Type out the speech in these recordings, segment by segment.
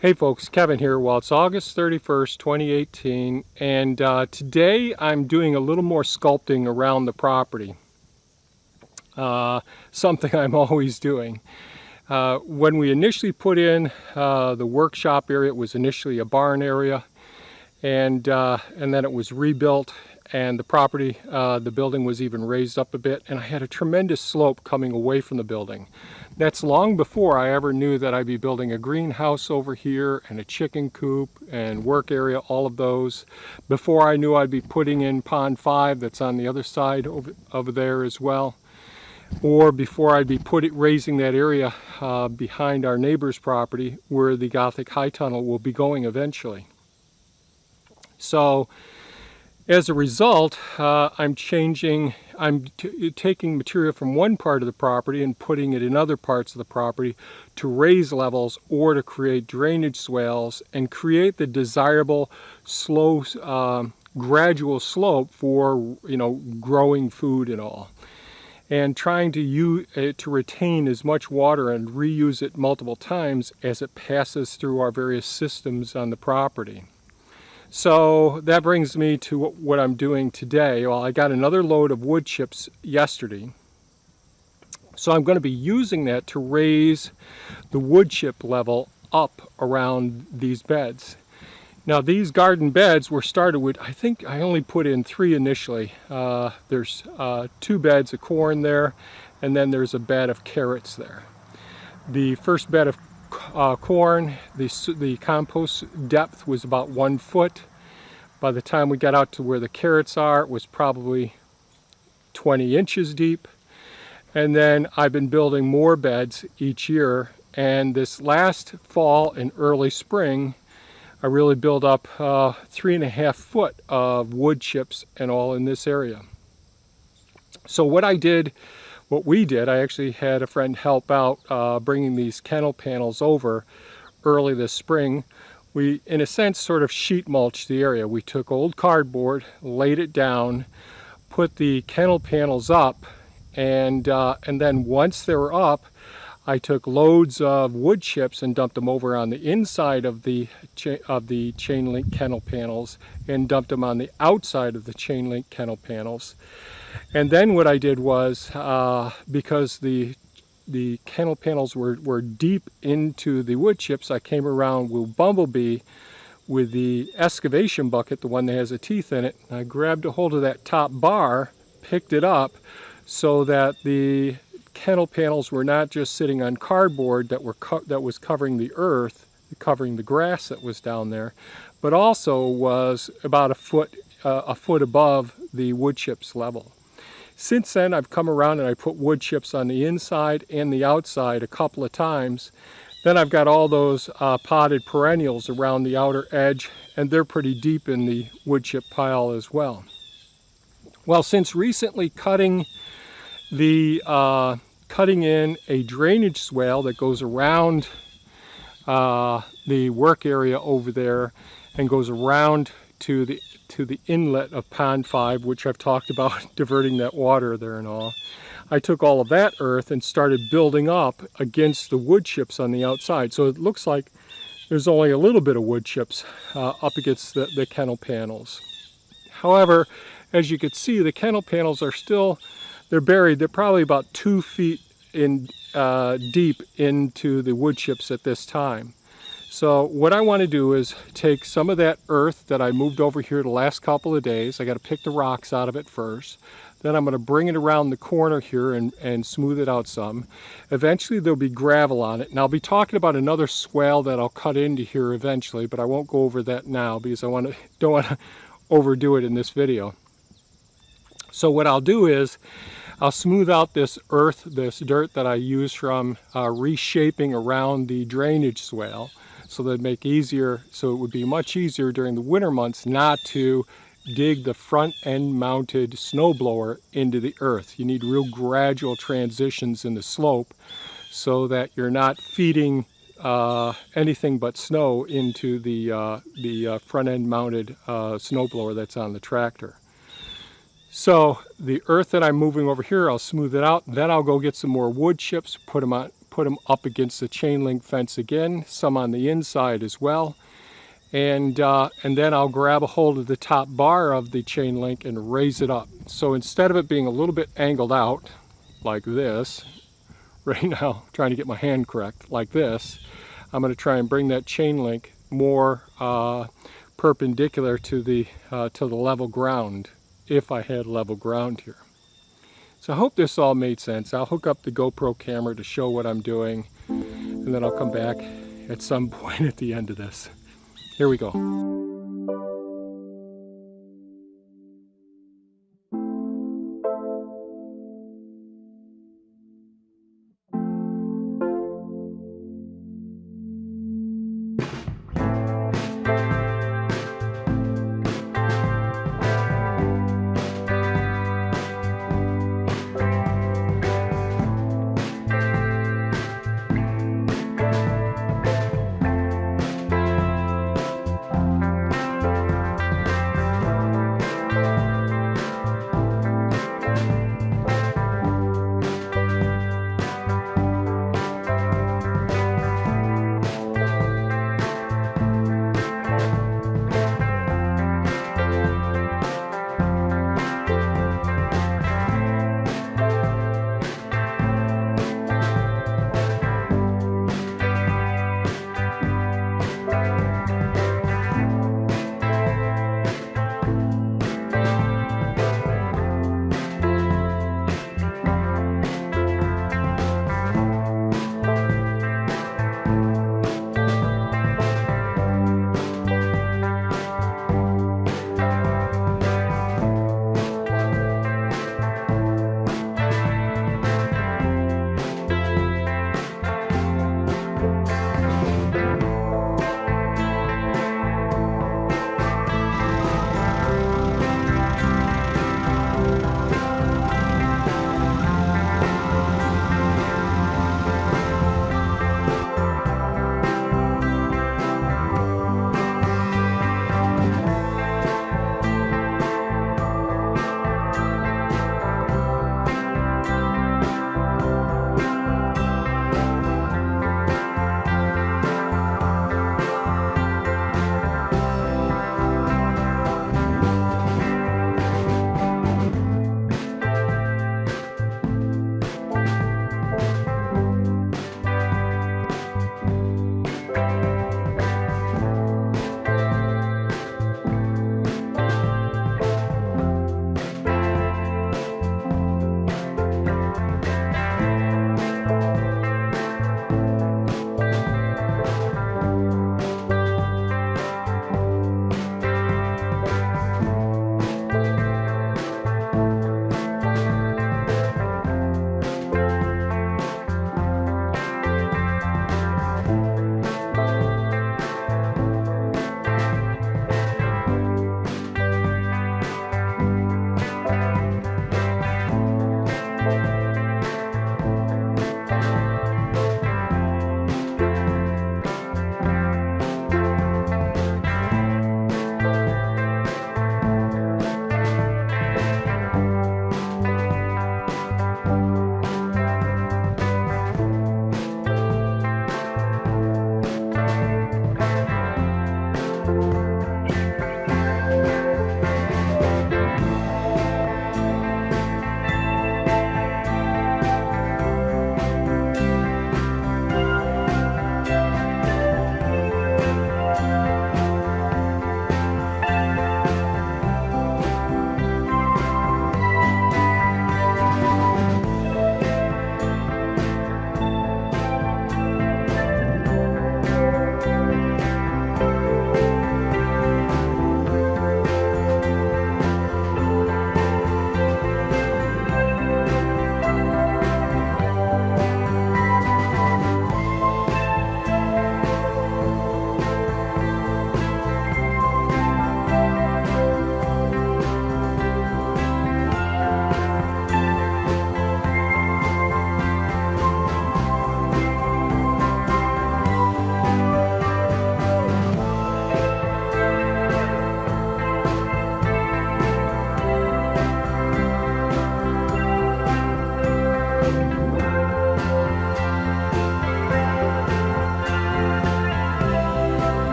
Hey folks, Kevin here. Well, it's August 31st, 2018, and today I'm doing a little more sculpting around the property. Something I'm always doing. When we initially put in the workshop area, it was initially a barn area, and then it was rebuilt, and the property, the building was even raised up a bit, and I had a tremendous slope coming away from the building. That's long before I ever knew that I'd be building a greenhouse over here and a chicken coop and work area, all of those. Before I knew I'd be putting in pond 5 that's on the other side over there as well. Or before I'd be raising that area behind our neighbor's property where the Gothic High Tunnel will be going eventually. So as a result, I'm taking material from one part of the property and putting it in other parts of the property to raise levels or to create drainage swales and create the desirable slow, gradual slope for, growing food and all. And trying to retain as much water and reuse it multiple times as it passes through our various systems on the property. So that brings me to what I'm doing today. Well, I got another load of wood chips yesterday. So I'm going to be using that to raise the wood chip level up around these beds. Now these garden beds were started with, I think I only put in 3 initially. There's 2 beds of corn there, and then there's a bed of carrots there. The first bed of corn, the compost depth was about 1 foot. By the time we got out to where the carrots are, it was probably 20 inches deep. And then I've been building more beds each year, and this last fall and early spring I really built up 3.5 foot of wood chips and all in this area. So what we did, I actually had a friend help out bringing these kennel panels over early this spring. We, in a sense, sort of sheet mulched the area. We took old cardboard, laid it down, put the kennel panels up, and then once they were up, I took loads of wood chips and dumped them over on the inside of the chain link kennel panels and dumped them on the outside of the chain link kennel panels. And then what I did was, because the kennel panels were deep into the wood chips, I came around with Bumblebee with the excavation bucket, the one that has the teeth in it. I grabbed a hold of that top bar, picked it up, so that the kennel panels were not just sitting on cardboard that was covering the earth, covering the grass that was down there, but also was about a foot above the wood chips level. Since then, I've come around and I put wood chips on the inside and the outside a couple of times. Then I've got all those potted perennials around the outer edge, and they're pretty deep in the wood chip pile as well. Well, since recently cutting in a drainage swale that goes around the work area over there and goes around to the inlet of pond 5, which I've talked about, diverting that water there and all. I took all of that earth and started building up against the wood chips on the outside. So it looks like there's only a little bit of wood chips up against the kennel panels. However, as you can see, the kennel panels are still, they're buried. They're probably about 2 feet deep into the wood chips at this time. So what I want to do is take some of that earth that I moved over here the last couple of days. I got to pick the rocks out of it first. Then I'm going to bring it around the corner here and smooth it out some. Eventually there'll be gravel on it. And I'll be talking about another swale that I'll cut into here eventually, but I won't go over that now because I don't want to overdo it in this video. So what I'll do is I'll smooth out this earth, this dirt that I use from reshaping around the drainage swale, so that it would be much easier during the winter months not to dig the front end mounted snowblower into the earth. You need real gradual transitions in the slope so that you're not feeding anything but snow into the front end mounted snowblower that's on the tractor. So the earth that I'm moving over here, I'll smooth it out. Then I'll go get some more wood chips, put put them up against the chain link fence again, some on the inside as well. And then I'll grab a hold of the top bar of the chain link and raise it up. So instead of it being a little bit angled out like this, right now trying to get my hand correct, like this, I'm going to try and bring that chain link more perpendicular to the level ground, if I had level ground here. So I hope this all made sense. I'll hook up the GoPro camera to show what I'm doing, and then I'll come back at some point at the end of this. Here we go.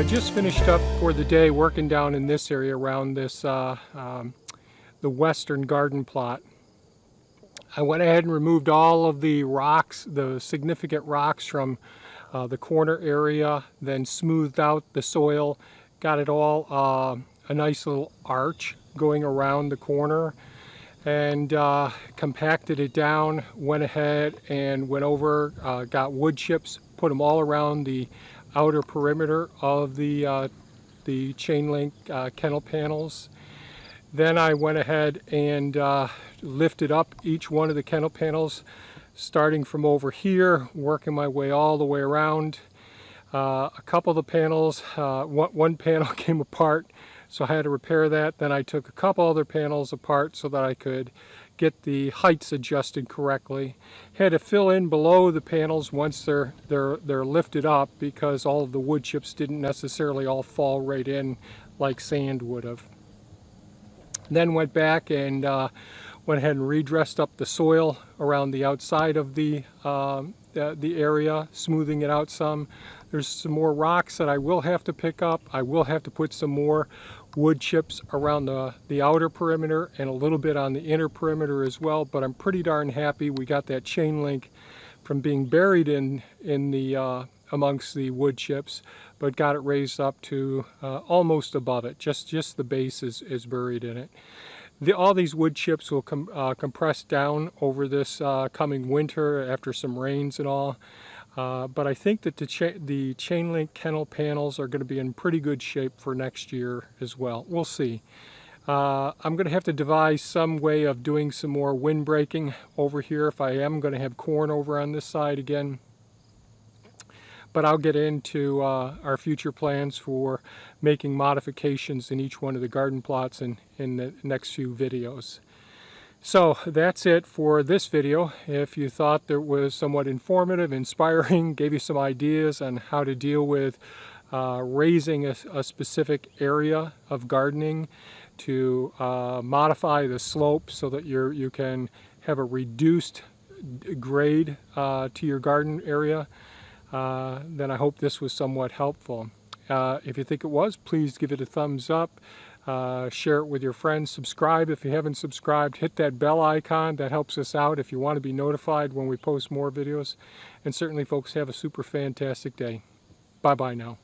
I just finished up for the day working down in this area around this the western garden plot. I went ahead and removed all of the rocks, the significant rocks from the corner area, then smoothed out the soil, got it all a nice little arch going around the corner, and compacted it down, went ahead and went over, got wood chips, put them all around the outer perimeter of the chain link kennel panels. Then I went ahead and lifted up each one of the kennel panels, starting from over here, working my way all the way around. A couple of the panels, one panel came apart, so I had to repair that. Then I took a couple other panels apart so that I could get the heights adjusted correctly. Had to fill in below the panels once they're lifted up, because all of the wood chips didn't necessarily all fall right in like sand would have. Then went back and went ahead and redressed up the soil around the outside of the area, smoothing it out some. There's some more rocks that I will have to pick up. I will have to put some more wood chips around the outer perimeter and a little bit on the inner perimeter as well, but I'm pretty darn happy we got that chain link from being buried in the amongst the wood chips, but got it raised up to almost above it. Just the base is buried in it. All these wood chips will compress down over this coming winter after some rains and all. But I think that the chain link kennel panels are going to be in pretty good shape for next year as well. We'll see. I'm going to have to devise some way of doing some more windbreaking over here if I am going to have corn over on this side again. But I'll get into our future plans for making modifications in each one of the garden plots in the next few videos. So that's it for this video. If you thought that was somewhat informative, inspiring, gave you some ideas on how to deal with raising a specific area of gardening, to modify the slope so that you can have a reduced grade to your garden area, then I hope this was somewhat helpful. If you think it was, please give it a thumbs up. Share it with your friends. Subscribe if you haven't subscribed. Hit that bell icon. That helps us out if you want to be notified when we post more videos. And certainly, folks, have a super fantastic day. Bye-bye now.